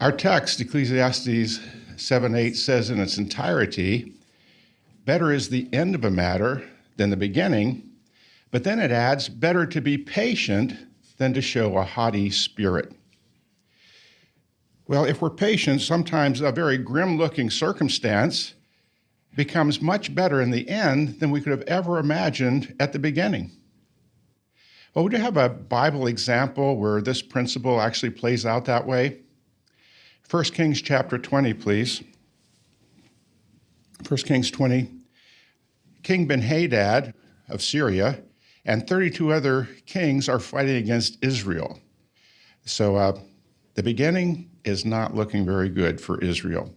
Our text, Ecclesiastes 7:8, says in its entirety, better is the end of a matter than the beginning, but then it adds, better to be patient than to show a haughty spirit. Well, if we're patient, sometimes a very grim-looking circumstance becomes much better in the end than we could have ever imagined at the beginning. Well, we do have a Bible example where this principle actually plays out that way. 1 Kings chapter 20, please. 1 Kings 20. King Ben-Hadad of Syria and 32 other kings are fighting against Israel. So the beginning is not looking very good for Israel.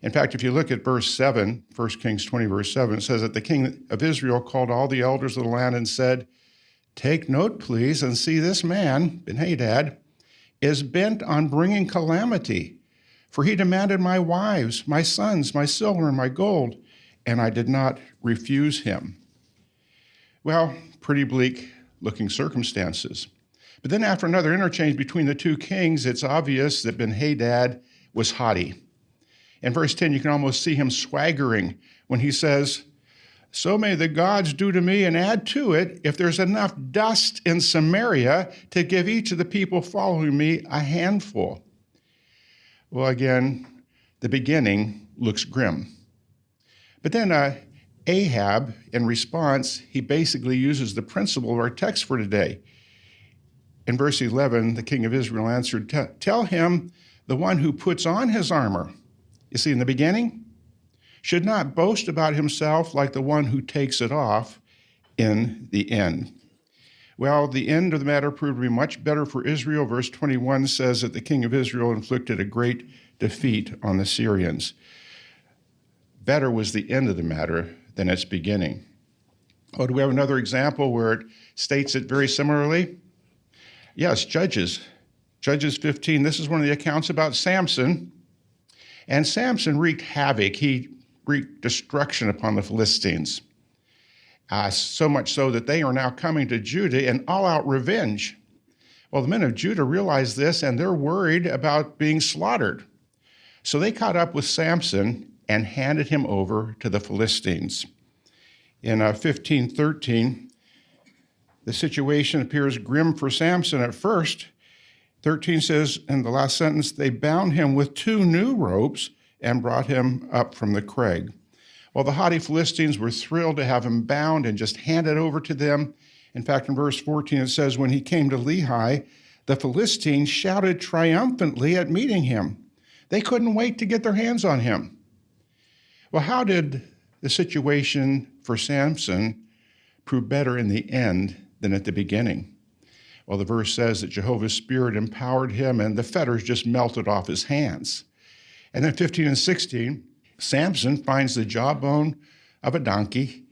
In fact, if you look at verse 7, 1 Kings 20, verse 7, it says that the king of Israel called all the elders of the land and said, "Take note, please, and see this man, Ben-Hadad, is bent on bringing calamity, for he demanded my wives, my sons, my silver, and my gold, and I did not refuse him." Well, pretty bleak looking circumstances. But then after another interchange between the two kings, it's obvious that Ben-Hadad was haughty. In verse 10, you can almost see him swaggering when he says, "So may the gods do to me and add to it if there's enough dust in Samaria to give each of the people following me a handful." Well, again, the beginning looks grim. But then Ahab, in response, he basically uses the principle of our text for today. In verse 11, the king of Israel answered, "Tell him the one who puts on his armor," you see, in the beginning, "should not boast about himself like the one who takes it off in the end." Well, the end of the matter proved to be much better for Israel. Verse 21 says that the king of Israel inflicted a great defeat on the Syrians. Better was the end of the matter than its beginning. Oh, do we have another example where it states it very similarly? Yes, Judges. Judges 15. This is one of the accounts about Samson. And Samson wreaked havoc. He wreaked destruction upon the Philistines. So much so that they are now coming to Judah in all-out revenge. Well, the men of Judah realize this, and they're worried about being slaughtered. So they caught up with Samson and handed him over to the Philistines. In 15:13, the situation appears grim for Samson at first. 13 says, in the last sentence, they bound him with 2 new ropes and brought him up from the crag. Well, the haughty Philistines were thrilled to have him bound and just handed over to them. In fact, in verse 14, it says, when he came to Lehi, the Philistines shouted triumphantly at meeting him. They couldn't wait to get their hands on him. Well, how did the situation for Samson prove better in the end than at the beginning? Well, the verse says that Jehovah's Spirit empowered him and the fetters just melted off his hands. And then 15 and 16, Samson finds the jawbone of a donkey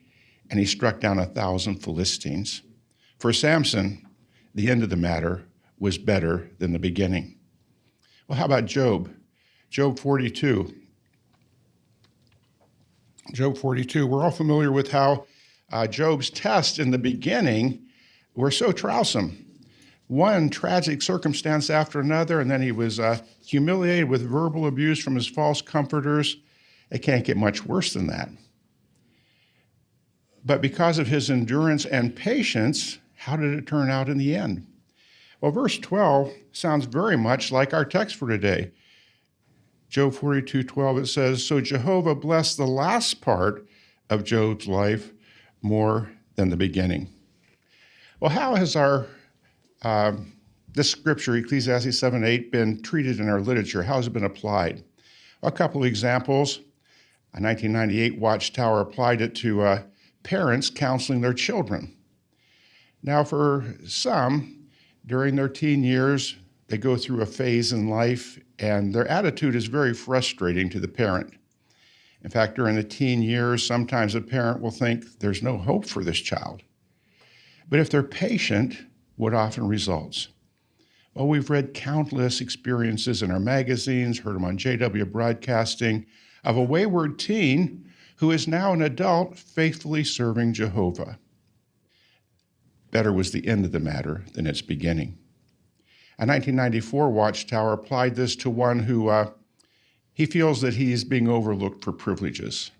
and he struck down 1,000 Philistines. For Samson, the end of the matter was better than the beginning. Well, how about Job? Job 42. Job 42, we're all familiar with how Job's tests in the beginning were so troublesome. One tragic circumstance after another, and then he was humiliated with verbal abuse from his false comforters. It can't get much worse than that. But because of his endurance and patience, how did it turn out in the end? Well, verse 12 sounds very much like our text for today. Job 42:12, it says, so Jehovah blessed the last part of Job's life more than the beginning. Well, how has this scripture, Ecclesiastes 7:8, been treated in our literature? How has it been applied? A couple of examples. A 1998 Watchtower applied it to parents counseling their children. Now, for some, during their teen years, they go through a phase in life, and their attitude is very frustrating to the parent. In fact, during the teen years, sometimes a parent will think there's no hope for this child. But if they're patient, what often results? Well, we've read countless experiences in our magazines, heard them on JW Broadcasting, of a wayward teen who is now an adult faithfully serving Jehovah. Better was the end of the matter than its beginning. A 1994 Watchtower applied this to one who he feels that he is being overlooked for privileges.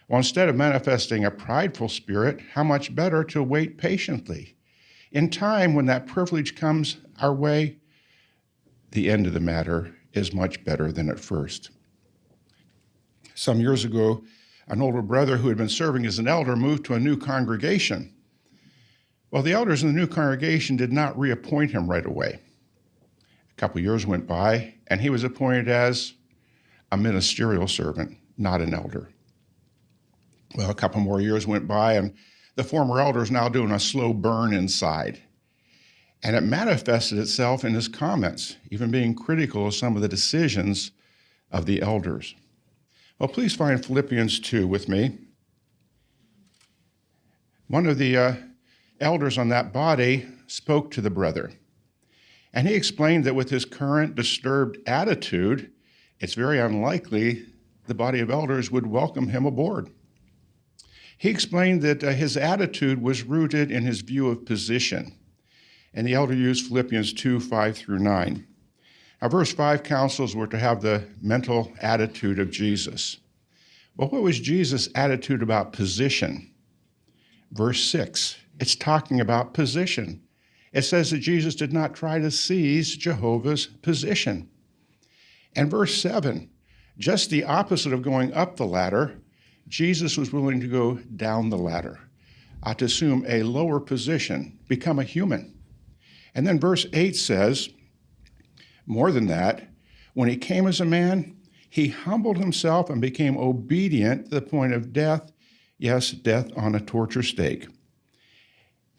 Well, instead of manifesting a prideful spirit, how much better to wait patiently. In time, when that privilege comes our way, the end of the matter is much better than at first. Some years ago, an older brother who had been serving as an elder moved to a new congregation. Well, the elders in the new congregation did not reappoint him right away. A couple years went by, and he was appointed as a ministerial servant, not an elder. Well, a couple more years went by, and the former elder is now doing a slow burn inside. And it manifested itself in his comments, even being critical of some of the decisions of the elders. Well, please find Philippians 2 with me. One of the elders on that body spoke to the brother, and he explained that with his current disturbed attitude, it's very unlikely the body of elders would welcome him aboard. He explained that his attitude was rooted in his view of position, and the elder used Philippians 2, 5 through 9. Now, verse 5 counsels were to have the mental attitude of Jesus. Well, what was Jesus' attitude about position? Verse 6, it's talking about position. It says that Jesus did not try to seize Jehovah's position. And verse 7, just the opposite of going up the ladder, Jesus was willing to go down the ladder, to assume a lower position, become a human. And then verse 8 says, more than that, when he came as a man, he humbled himself and became obedient to the point of death, yes, death on a torture stake.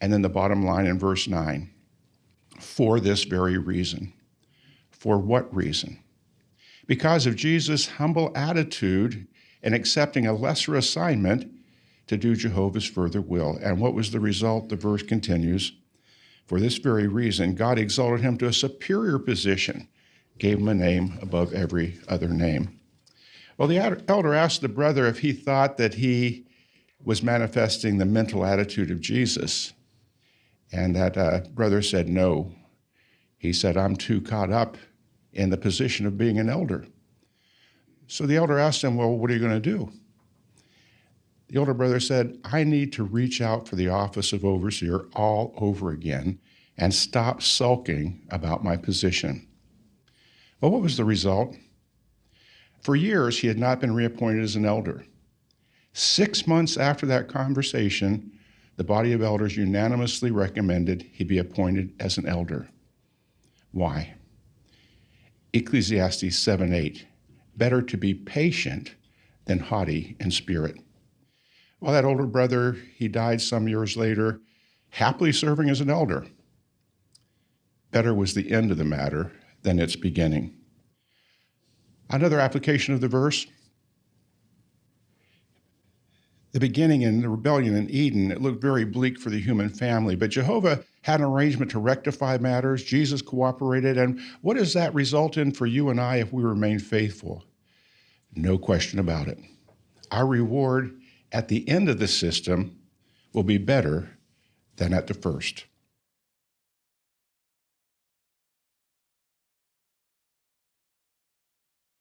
And then the bottom line in verse 9, for this very reason. For what reason? Because of Jesus' humble attitude in accepting a lesser assignment to do Jehovah's further will. And what was the result? The verse continues, for this very reason, God exalted him to a superior position, gave him a name above every other name. Well, the elder asked the brother if he thought that he was manifesting the mental attitude of Jesus. And that brother said no. He said, I'm too caught up in the position of being an elder. So the elder asked him, well, what are you going to do? The older brother said, I need to reach out for the office of overseer all over again and stop sulking about my position. Well, what was the result? For years, he had not been reappointed as an elder. 6 months after that conversation, the body of elders unanimously recommended he be appointed as an elder. Why? Ecclesiastes 7:8, better to be patient than haughty in spirit. Well, that older brother, he died some years later, happily serving as an elder. Better was the end of the matter than its beginning. Another application of the verse, the beginning in the rebellion in Eden, it looked very bleak for the human family, but Jehovah had an arrangement to rectify matters. Jesus cooperated, and what does that result in for you and I if we remain faithful? No question about it. Our reward at the end of the system will be better than at the first.